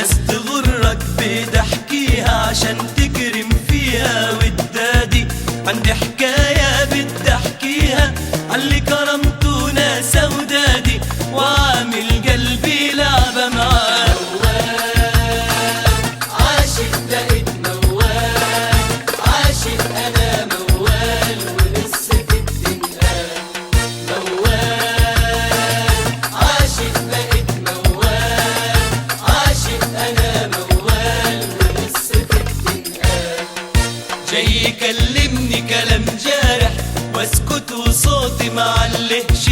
ناس تغرك بتحكيها عشان تكرم فيها، ودادي عندي حكاية بدي احكيها عاللي كرمته ناس ودادي، وعامل قلبي لعبة معاه. عاشق بقيت موال، عاشق انا موال وقصتي بتنقال. موال عاشق بقيت موال، عاشق انا موال وقصتي بتنقال. جاي يكلمني كلام جارح واسكت وصوتي معلهش،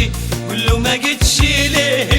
قوله ما جيتش ليه